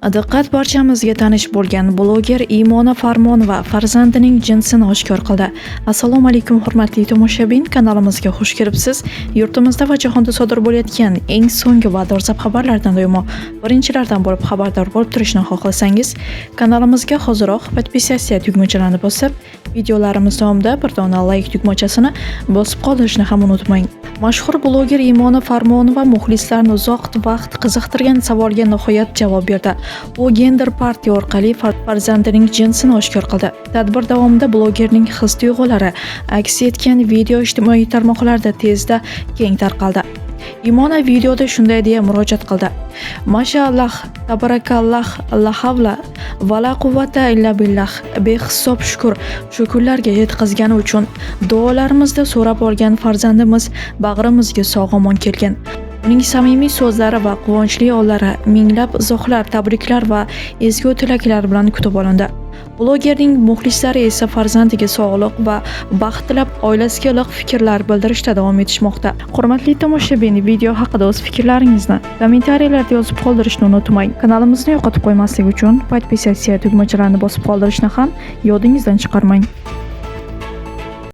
Diqqat, barchamizga tanish bo'lgan bloger Imona Farmonova farzandining jinsini oshkor qildi. Assalomu alaykum hurmatli tomoshabin, kanalimizga xush kelibsiz. Yurtimizda va jahonda sodir bo'layotgan eng so'nggi va dolzarb xabarlardan doimo birinchilardan bo'lib xabardor bo'lib turishni xohlasangiz, kanalimizga hoziroq podpisatsiya tugmachalarini bosib, videolarimiz davomida bir dona like tugmachasini bosib qoldirishni ham unutmang. Mashhur bloger Imona Farmonova muxlislarni uzoq vaqt qiziqtirgan savolga nihoyat javob berdi. U Gender Party orqali farzandining jinsini oshkor qildi. Tadbir davomida blogerning his-tuyg'ulari aks etgan video ijtimoiy tarmoqlarda tezda keng tarqaldi. Imona videoda shunday deya murojaat qildi: "Mashallah, tabarakallah, la havla va la quvvata illa billah. Behisob shukr shu kunlarga yetkazgani uchun duolarimizda so'rab olgan farzandimiz bag'rimizga sog'-omon kelgan." Uning samimiy so'zlari va quvonchli onlari minglab izohlar, tabriklar va ezgu tilaklar bilan kutib olindi. Blogerning muxlislari esa farzandiga sog'lik va baxt tilab, oilasiga iliq fikrlar bildirishda davom etishmoqda. Hurmatli tomoshabin, video haqida o'z fikrlaringizni kommentariyalarda yozib qoldirishni unutmang. Kanalimizni yo'qotib qo'ymaslik uchun podpisatsiya tugmachalarini bosib qoldirishni ham yodingizdan chiqarmang.